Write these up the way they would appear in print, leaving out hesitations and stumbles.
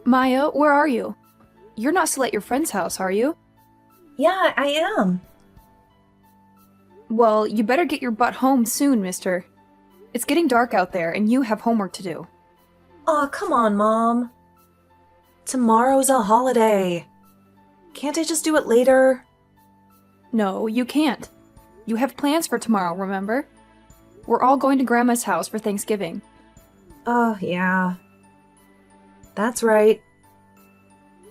Maya, where are you? You're not still at your friend's house, are you? Yeah, I am. Well, you better get your butt home soon, mister. It's getting dark out there, and you have homework to do. Aw, come on, Mom. Tomorrow's a holiday. Can't I just do it later? No, you can't. You have plans for tomorrow, remember? We're all going to Grandma's house for Thanksgiving. Oh, yeah. That's right.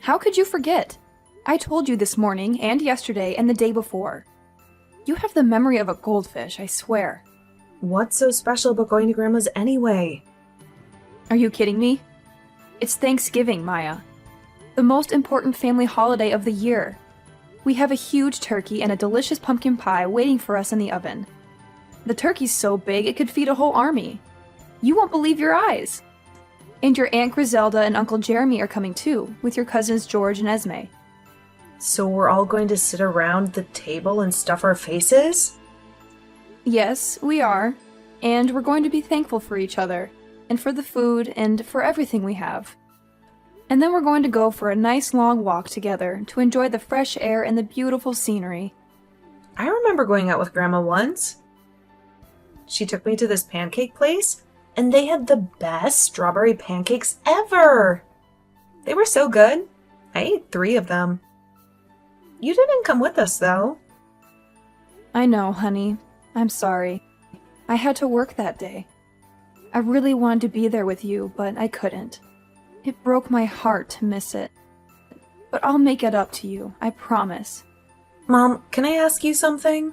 How could you forget? I told you this morning, and yesterday, and the day before. You have the memory of a goldfish, I swear. What's so special about going to Grandma's anyway? Are you kidding me? It's Thanksgiving, Maya. The most important family holiday of the year. We have a huge turkey and a delicious pumpkin pie waiting for us in the oven. The turkey's so big it could feed a whole army. You won't believe your eyes. And your Aunt Griselda and Uncle Jeremy are coming too, with your cousins George and Esme. So we're all going to sit around the table and stuff our faces? Yes, we are. And we're going to be thankful for each other, and for the food, and for everything we have. And then we're going to go for a nice long walk together to enjoy the fresh air and the beautiful scenery. I remember going out with Grandma once. She took me to this pancake place, and they had the best strawberry pancakes ever. They were so good. I ate 3 of them. You didn't come with us, though. I know, honey. I'm sorry. I had to work that day. I really wanted to be there with you, but I couldn't. It broke my heart to miss it. But I'll make it up to you, I promise. Mom, can I ask you something?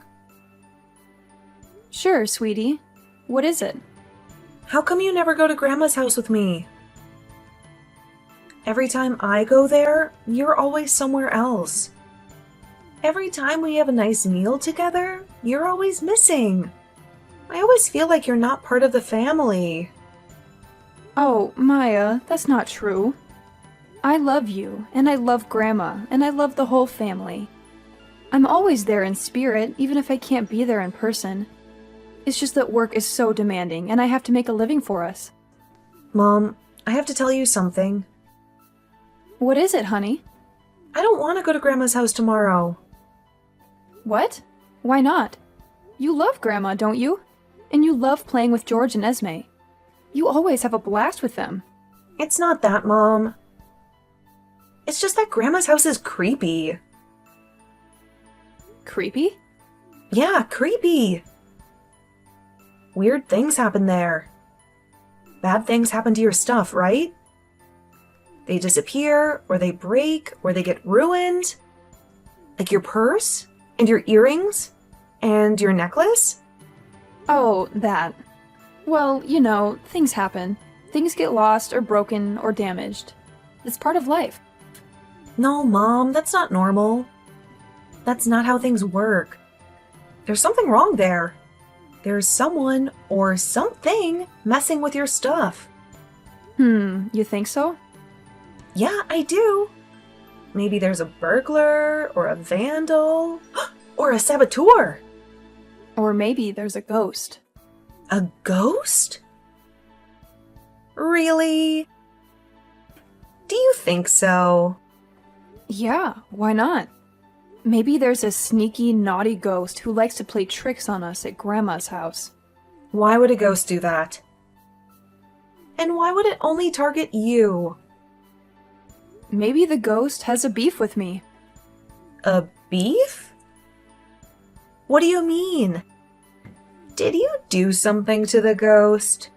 Sure, sweetie. What is it? How come you never go to Grandma's house with me? Every time I go there, you're always somewhere else. Every time we have a nice meal together, you're always missing. I always feel like you're not part of the family. Oh, Maya, that's not true. I love you, and I love Grandma, and I love the whole family. I'm always there in spirit, even if I can't be there in person. It's just that work is so demanding, and I have to make a living for us. Mom, I have to tell you something. What is it, honey? I don't want to go to Grandma's house tomorrow. What? Why not? You love Grandma, don't you? And you love playing with George and Esme. You always have a blast with them. It's not that, Mom. It's just that Grandma's house is creepy. Creepy? Yeah, creepy. Weird things happen there. Bad things happen to your stuff, right? They disappear, or they break, or they get ruined. Like your purse, and your earrings, and your necklace. Oh, that. Well, you know, things happen. Things get lost or broken or damaged. It's part of life. No, Mom, that's not normal. That's not how things work. There's something wrong there. There's someone or something messing with your stuff. You think so? Yeah, I do. Maybe there's a burglar, or a vandal, or a saboteur. Or maybe there's a ghost. A ghost? Really? Do you think so? Yeah, why not? Maybe there's a sneaky, naughty ghost who likes to play tricks on us at Grandma's house. Why would a ghost do that? And why would it only target you? Maybe the ghost has a beef with me. A beef? What do you mean? Did you do something to the ghost?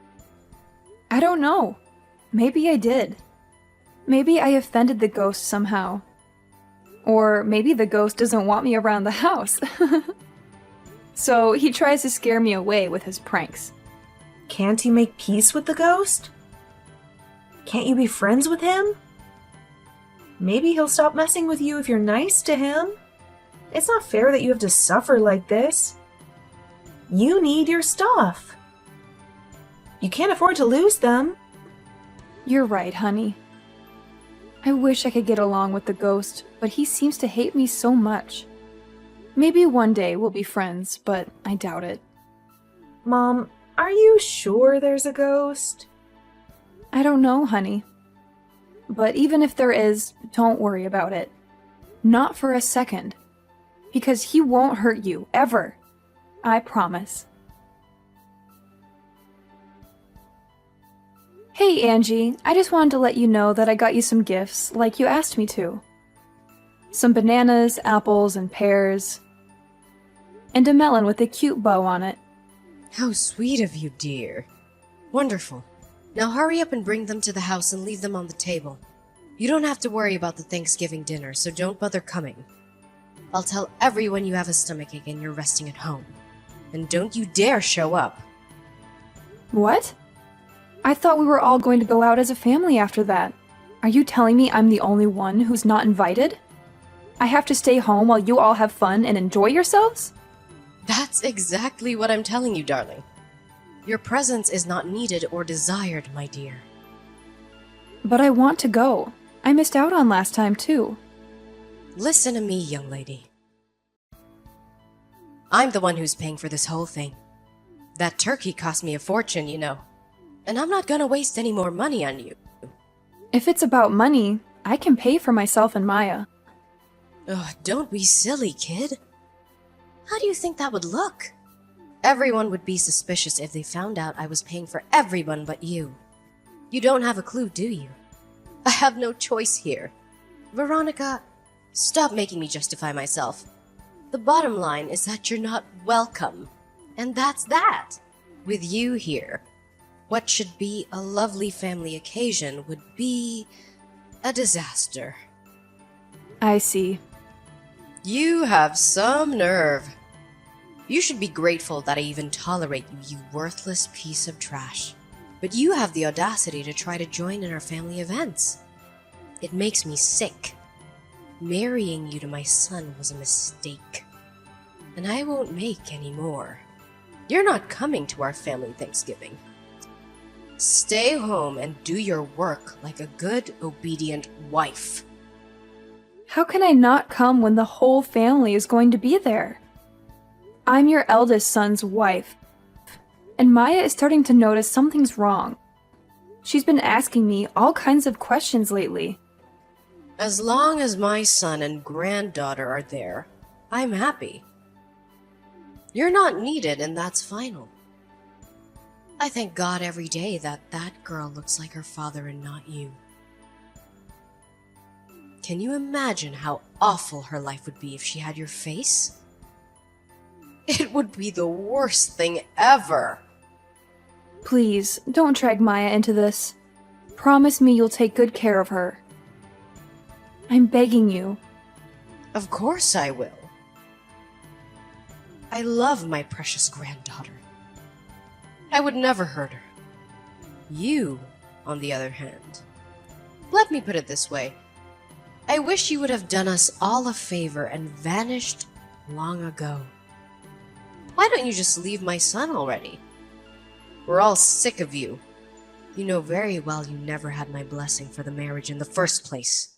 I don't know. Maybe I did. Maybe I offended the ghost somehow. Or maybe the ghost doesn't want me around the house. So he tries to scare me away with his pranks. Can't you make peace with the ghost? Can't you be friends with him? Maybe he'll stop messing with you if you're nice to him. It's not fair that you have to suffer like this. You need your stuff. You can't afford to lose them. You're right, honey. I wish I could get along with the ghost, but he seems to hate me so much. Maybe one day we'll be friends, but I doubt it. Mom, are you sure there's a ghost? I don't know, honey. But even if there is, don't worry about it. Not for a second. Because he won't hurt you, ever. I promise. Hey, Angie, I just wanted to let you know that I got you some gifts, like you asked me to. Some bananas, apples, and pears. And a melon with a cute bow on it. How sweet of you, dear. Wonderful. Now hurry up and bring them to the house and leave them on the table. You don't have to worry about the Thanksgiving dinner, so don't bother coming. I'll tell everyone you have a stomachache and you're resting at home. And don't you dare show up. What? I thought we were all going to go out as a family after that. Are you telling me I'm the only one who's not invited? I have to stay home while you all have fun and enjoy yourselves? That's exactly what I'm telling you, darling. Your presence is not needed or desired, my dear. But I want to go. I missed out on last time, too. Listen to me, young lady. I'm the one who's paying for this whole thing. That turkey cost me a fortune, you know. And I'm not gonna waste any more money on you. If it's about money, I can pay for myself and Maya. Ugh, don't be silly, kid. How do you think that would look? Everyone would be suspicious if they found out I was paying for everyone but you. You don't have a clue, do you? I have no choice here. Veronica, stop making me justify myself. The bottom line is that you're not welcome. And that's that. With you here, what should be a lovely family occasion would be a disaster. I see. You have some nerve. You should be grateful that I even tolerate you, you worthless piece of trash. But you have the audacity to try to join in our family events. It makes me sick. Marrying you to my son was a mistake. And I won't make any more. You're not coming to our family Thanksgiving. Stay home and do your work like a good, obedient wife. How can I not come when the whole family is going to be there? I'm your eldest son's wife, and Maya is starting to notice something's wrong. She's been asking me all kinds of questions lately. As long as my son and granddaughter are there, I'm happy. You're not needed, and that's final. I thank God every day that that girl looks like her father and not you. Can you imagine how awful her life would be if she had your face? It would be the worst thing ever. Please, don't drag Maya into this. Promise me you'll take good care of her. I'm begging you. Of course I will. I love my precious granddaughter. I would never hurt her. You, on the other hand, let me put it this way. I wish you would have done us all a favor and vanished long ago. Why don't you just leave my son already? We're all sick of you. You know very well you never had my blessing for the marriage in the first place.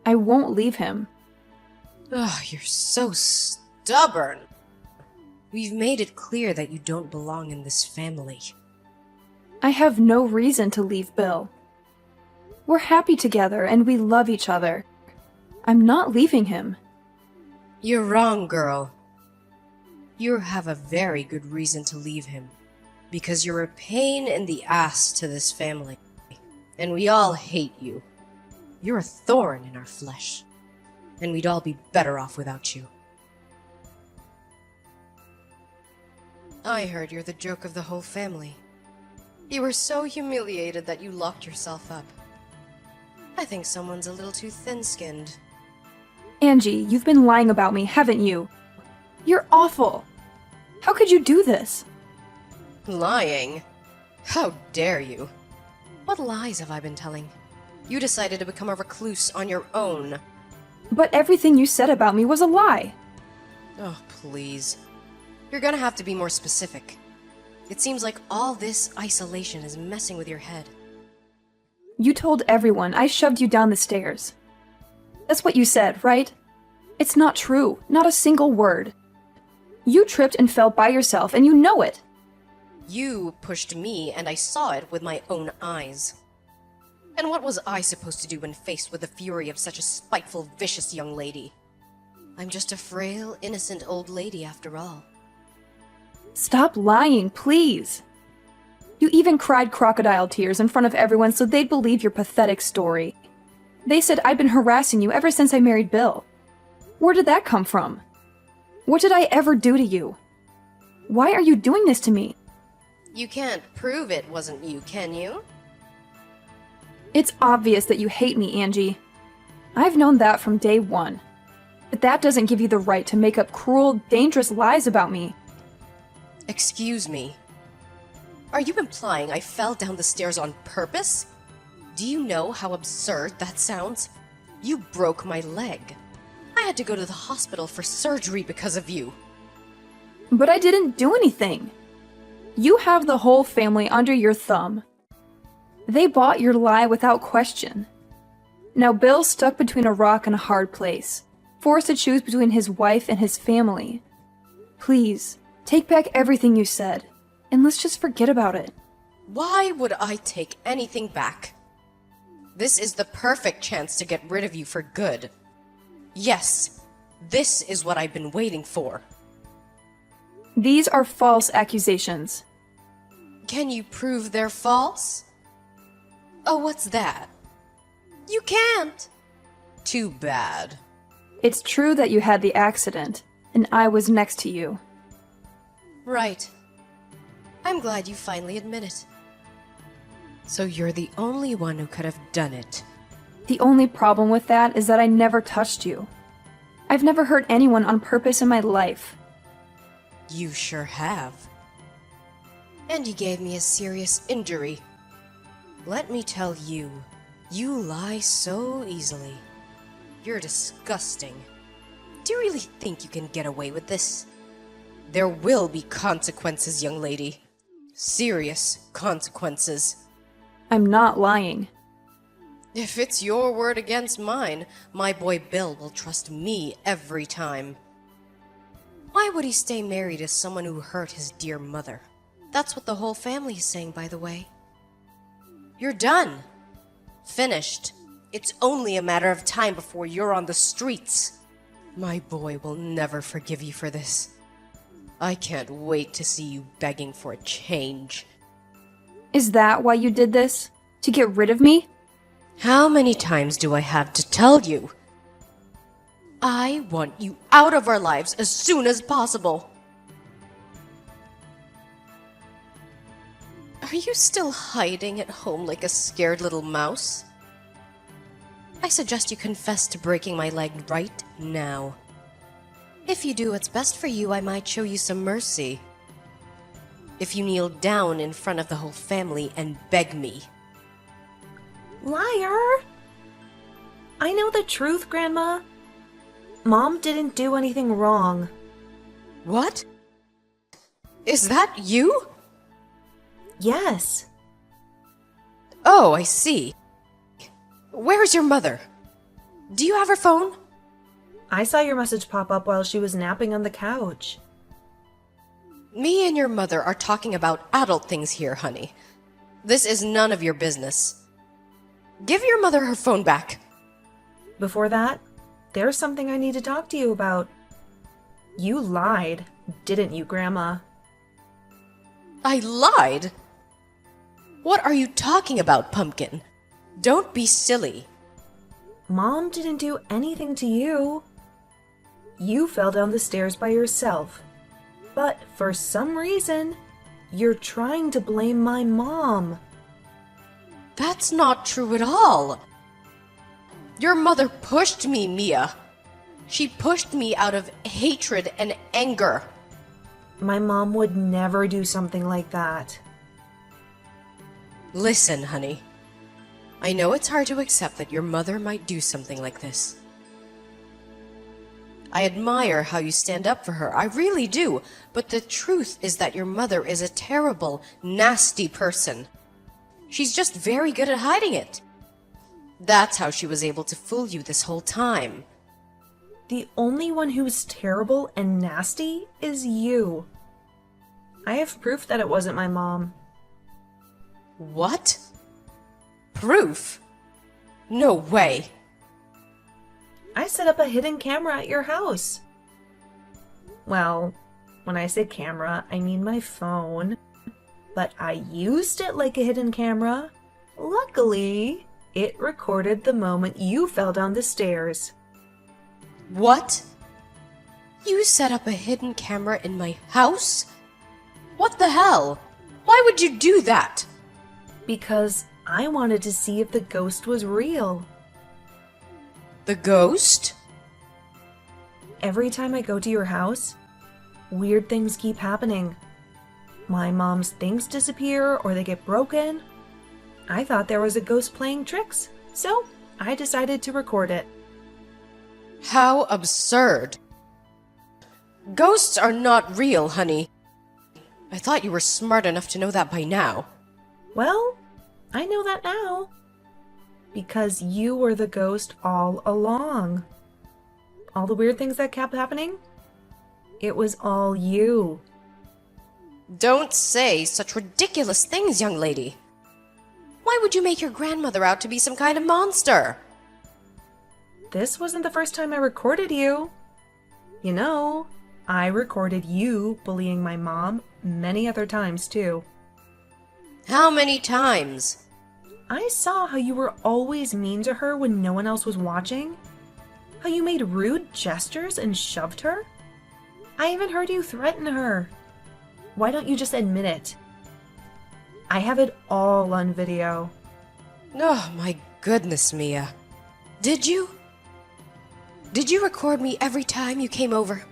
I won't leave him. Ugh, you're so stubborn. We've made it clear that you don't belong in this family. I have no reason to leave Bill. We're happy together and we love each other. I'm not leaving him. You're wrong, girl. You have a very good reason to leave him. Because you're a pain in the ass to this family. And we all hate you. You're a thorn in our flesh. And we'd all be better off without you. I heard you're the joke of the whole family. You were so humiliated that you locked yourself up. I think someone's a little too thin-skinned. Angie, you've been lying about me, haven't you? You're awful. How could you do this? Lying? How dare you? What lies have I been telling? You decided to become a recluse on your own. But everything you said about me was a lie. Oh, please. You're gonna have to be more specific. It seems like all this isolation is messing with your head. You told everyone I shoved you down the stairs. That's what you said, right? It's not true, not a single word. You tripped and fell by yourself, and you know it. You pushed me, and I saw it with my own eyes. And what was I supposed to do when faced with the fury of such a spiteful, vicious young lady? I'm just a frail, innocent old lady after all. Stop lying, please. You even cried crocodile tears in front of everyone so they'd believe your pathetic story. They said I'd been harassing you ever since I married Bill. Where did that come from? What did I ever do to you? Why are you doing this to me? You can't prove it wasn't you, can you? It's obvious that you hate me, Angie. I've known that from day one. But that doesn't give you the right to make up cruel, dangerous lies about me. Excuse me. Are you implying I fell down the stairs on purpose? Do you know how absurd that sounds? You broke my leg. I had to go to the hospital for surgery because of you. But I didn't do anything. You have the whole family under your thumb. They bought your lie without question. Now Bill's stuck between a rock and a hard place, forced to choose between his wife and his family. Please, take back everything you said, and let's just forget about it. Why would I take anything back? This is the perfect chance to get rid of you for good. Yes, this is what I've been waiting for. These are false accusations. Can you prove they're false? Oh, what's that? You can't. Too bad. It's true that you had the accident, and I was next to you. Right. I'm glad you finally admit it. So you're the only one who could have done it. The only problem with that is that I never touched you. I've never hurt anyone on purpose in my life. You sure have. And you gave me a serious injury. Let me tell you, you lie so easily. You're disgusting. Do you really think you can get away with this? There will be consequences, young lady. Serious consequences. I'm not lying. If it's your word against mine, my boy Bill will trust me every time. Why would he stay married to someone who hurt his dear mother? That's what the whole family is saying, by the way. You're done. Finished. It's only a matter of time before you're on the streets. My boy will never forgive you for this. I can't wait to see you begging for a change. Is that why you did this? To get rid of me? How many times do I have to tell you? I want you out of our lives as soon as possible. Are you still hiding at home like a scared little mouse? I suggest you confess to breaking my leg right now. If you do what's best for you, I might show you some mercy. If you kneel down in front of the whole family and beg me. Liar! I know the truth, Grandma. Mom didn't do anything wrong. What? Is that you? Yes. Oh, I see. Where's your mother? Do you have her phone? I saw your message pop up while she was napping on the couch. Me and your mother are talking about adult things here, honey. This is none of your business. Give your mother her phone back. Before that, there's something I need to talk to you about. You lied, didn't you, Grandma? I lied? What are you talking about, Pumpkin? Don't be silly. Mom didn't do anything to you. You fell down the stairs by yourself. But for some reason, you're trying to blame my mom. That's not true at all. Your mother pushed me, Mia. She pushed me out of hatred and anger. My mom would never do something like that. Listen, honey. I know it's hard to accept that your mother might do something like this. I admire how you stand up for her, I really do, but the truth is that your mother is a terrible, nasty person. She's just very good at hiding it. That's how she was able to fool you this whole time. The only one who's terrible and nasty is you. I have proof that it wasn't my mom. What? Proof? No way. I set up a hidden camera at your house. Well, when I say camera, I mean my phone. But I used it like a hidden camera. Luckily, it recorded the moment you fell down the stairs. What? You set up a hidden camera in my house? What the hell? Why would you do that? Because I wanted to see if the ghost was real. The ghost? Every time I go to your house, weird things keep happening. My mom's things disappear or they get broken. I thought there was a ghost playing tricks, so I decided to record it. How absurd. Ghosts are not real, honey. I thought you were smart enough to know that by now. Well, I know that now. Because you were the ghost all along. All the weird things that kept happening, it was all you. Don't say such ridiculous things, young lady. Why would you make your grandmother out to be some kind of monster? This wasn't the first time I recorded you. You know, I recorded you bullying my mom many other times too. How many times? I saw how you were always mean to her when no one else was watching. How you made rude gestures and shoved her. I even heard you threaten her. Why don't you just admit it? I have it all on video. Oh, my goodness, Mia. Did you? Did you record me every time you came over?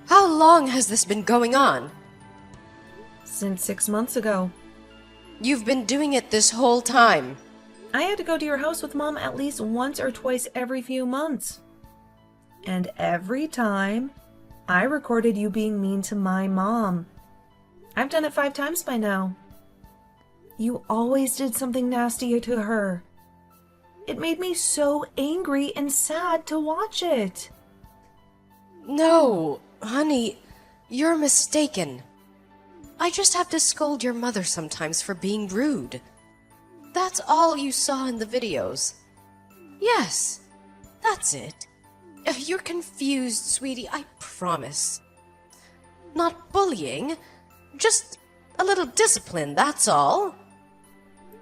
How long has this been going on? Since 6 months ago. You've been doing it this whole time. I had to go to your house with Mom at least once or twice every few months. And every time, I recorded you being mean to my mom. I've done it 5 times by now. You always did something nasty to her. It made me so angry and sad to watch it. No, honey, you're mistaken. I just have to scold your mother sometimes for being rude. That's all you saw in the videos. Yes, that's it. You're confused, sweetie, I promise. Not bullying, just a little discipline, that's all.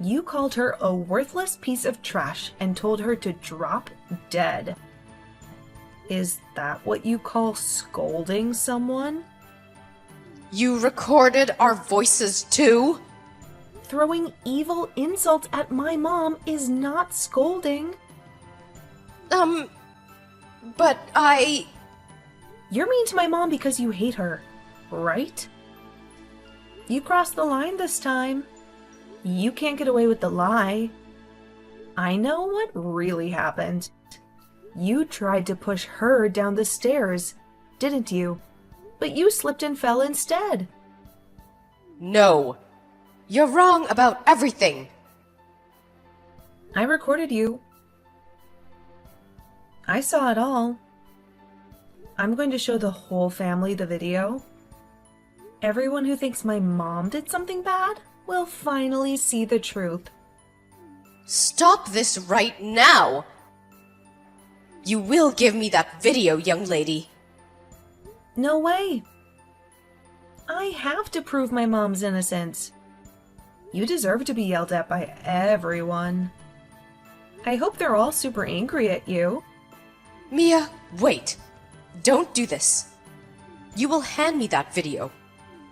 You called her a worthless piece of trash and told her to drop dead. Is that what you call scolding someone? You recorded our voices too? Throwing evil insults at my mom is not scolding. But I... You're mean to my mom because you hate her, right? You crossed the line this time. You can't get away with the lie. I know what really happened. You tried to push her down the stairs, didn't you? But you slipped and fell instead. No. You're wrong about everything. I recorded you. I saw it all. I'm going to show the whole family the video. Everyone who thinks my mom did something bad will finally see the truth. Stop this right now! You will give me that video, young lady. No way. I have to prove my mom's innocence. You deserve to be yelled at by everyone. I hope they're all super angry at you. Mia, wait. Don't do this. You will hand me that video.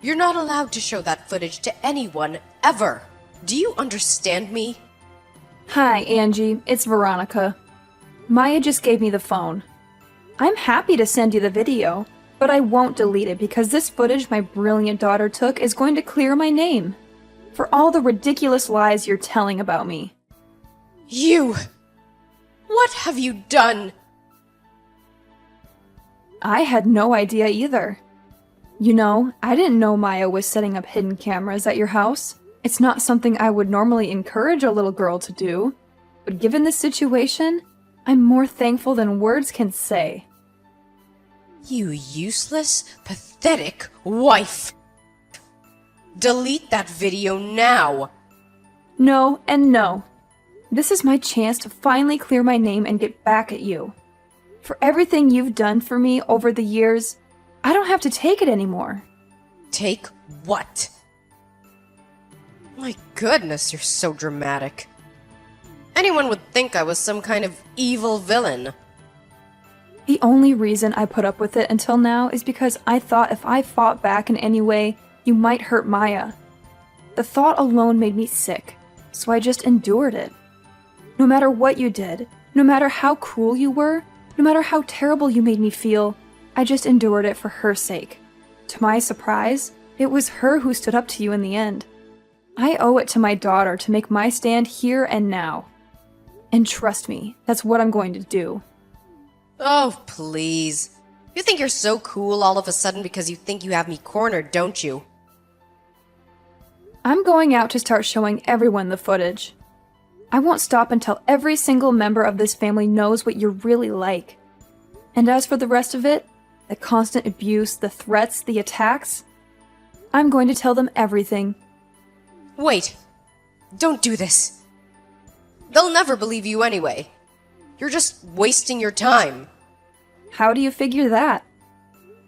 You're not allowed to show that footage to anyone, ever. Do you understand me? Hi, Angie. It's Veronica. Maya just gave me the phone. I'm happy to send you the video, but I won't delete it because this footage my brilliant daughter took is going to clear my name for all the ridiculous lies you're telling about me. You! What have you done? I had no idea either. You know, I didn't know Maya was setting up hidden cameras at your house. It's not something I would normally encourage a little girl to do. But given this situation, I'm more thankful than words can say. You useless, pathetic wife! Delete that video now! No and no. This is my chance to finally clear my name and get back at you. For everything you've done for me over the years, I don't have to take it anymore. Take what? My goodness, you're so dramatic. Anyone would think I was some kind of evil villain. The only reason I put up with it until now is because I thought if I fought back in any way, you might hurt Maya. The thought alone made me sick, so I just endured it. No matter what you did, no matter how cruel you were, no matter how terrible you made me feel, I just endured it for her sake. To my surprise, it was her who stood up to you in the end. I owe it to my daughter to make my stand here and now. And trust me, that's what I'm going to do. Oh, please. You think you're so cool all of a sudden because you think you have me cornered, don't you? I'm going out to start showing everyone the footage. I won't stop until every single member of this family knows what you're really like. And as for the rest of it, the constant abuse, the threats, the attacks, I'm going to tell them everything. Wait. Don't do this. They'll never believe you anyway. You're just wasting your time. How do you figure that?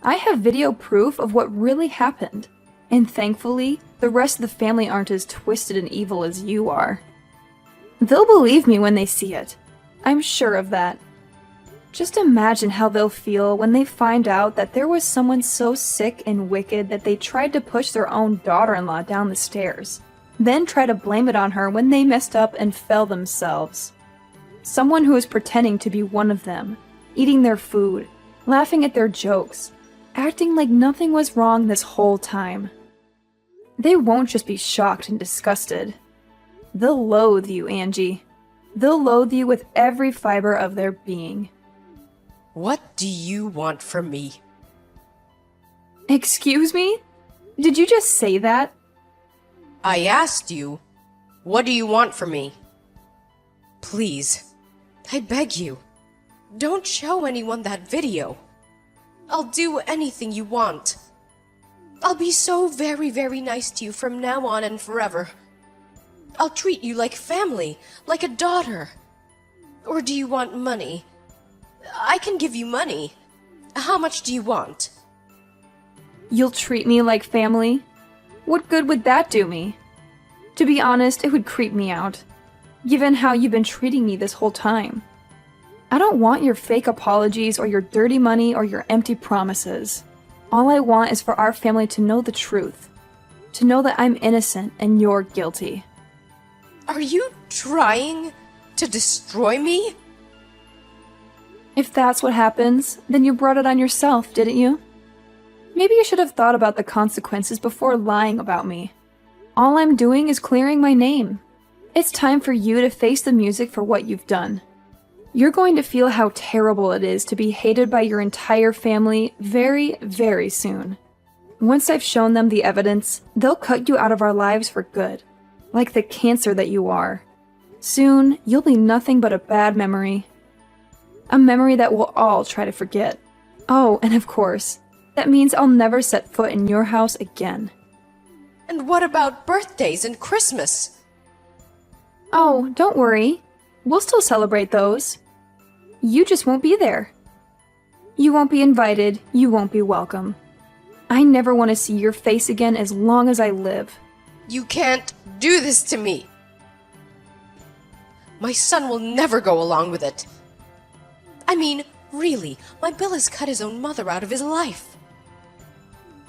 I have video proof of what really happened. And thankfully, the rest of the family aren't as twisted and evil as you are. They'll believe me when they see it. I'm sure of that. Just imagine how they'll feel when they find out that there was someone so sick and wicked that they tried to push their own daughter-in-law down the stairs, then try to blame it on her when they messed up and fell themselves. Someone who is pretending to be one of them, eating their food, laughing at their jokes, acting like nothing was wrong this whole time. They won't just be shocked and disgusted. They'll loathe you, Angie. They'll loathe you with every fiber of their being. What do you want from me? Excuse me? Did you just say that? I asked you, what do you want from me? Please, I beg you, don't show anyone that video. I'll do anything you want. I'll be so very, very nice to you from now on and forever. I'll treat you like family, like a daughter. Or do you want money? I can give you money. How much do you want? You'll treat me like family? What good would that do me? To be honest, it would creep me out, given how you've been treating me this whole time. I don't want your fake apologies or your dirty money or your empty promises. All I want is for our family to know the truth. To know that I'm innocent and you're guilty. Are you trying to destroy me? If that's what happens, then you brought it on yourself, didn't you? Maybe you should have thought about the consequences before lying about me. All I'm doing is clearing my name. It's time for you to face the music for what you've done. You're going to feel how terrible it is to be hated by your entire family very, very soon. Once I've shown them the evidence, they'll cut you out of our lives for good, like the cancer that you are. Soon, you'll be nothing but a bad memory. A memory that we'll all try to forget. Oh, and of course, that means I'll never set foot in your house again. And what about birthdays and Christmas? Oh, don't worry. We'll still celebrate those. You just won't be there. You won't be invited, you won't be welcome. I never want to see your face again as long as I live. You can't do this to me. My son will never go along with it. I mean, really, my Bill has cut his own mother out of his life.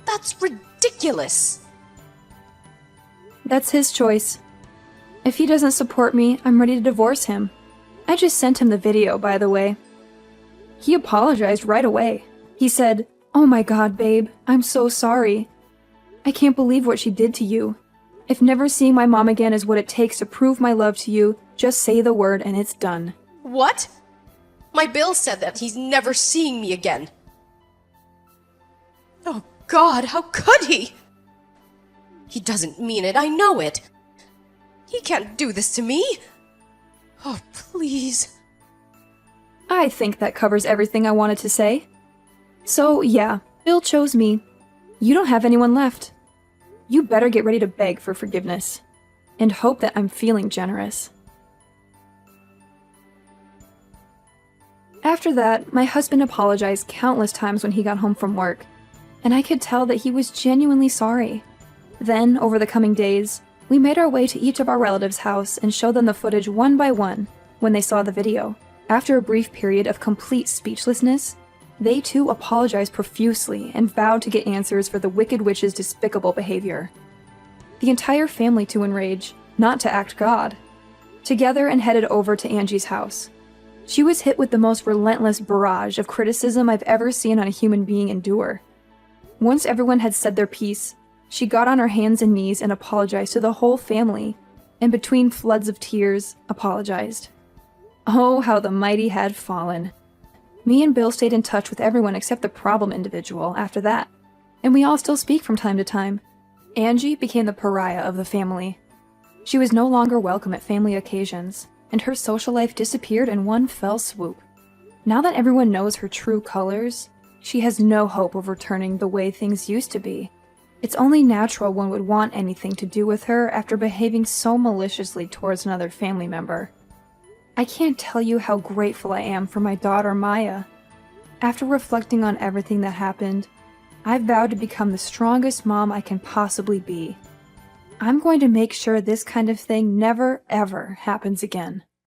That's ridiculous. That's his choice. If he doesn't support me, I'm ready to divorce him. I just sent him the video, by the way. He apologized right away. He said, "Oh my God, babe, I'm so sorry. I can't believe what she did to you. If never seeing my mom again is what it takes to prove my love to you, just say the word and it's done." What? My Bill said that he's never seeing me again. Oh God, how could he? He doesn't mean it, I know it. He can't do this to me. Oh, please. I think that covers everything I wanted to say. So, yeah, Bill chose me. You don't have anyone left. You better get ready to beg for forgiveness. And hope that I'm feeling generous. After that, my husband apologized countless times when he got home from work, and I could tell that he was genuinely sorry. Then, over the coming days, we made our way to each of our relatives' house and showed them the footage one by one when they saw the video. After a brief period of complete speechlessness, they too apologized profusely and vowed to get answers for the Wicked Witch's despicable behavior. The entire family too enraged, not to act God, together and headed over to Angie's house. She was hit with the most relentless barrage of criticism I've ever seen on a human being endure. Once everyone had said their piece, she got on her hands and knees and apologized to the whole family, and between floods of tears, apologized. Oh, how the mighty had fallen. Me and Bill stayed in touch with everyone except the problem individual after that, and we all still speak from time to time. Angie became the pariah of the family. She was no longer welcome at family occasions, and her social life disappeared in one fell swoop. Now that everyone knows her true colors, she has no hope of returning the way things used to be. It's only natural one would want anything to do with her after behaving so maliciously towards another family member. I can't tell you how grateful I am for my daughter Maya. After reflecting on everything that happened, I've vowed to become the strongest mom I can possibly be. I'm going to make sure this kind of thing never, ever happens again.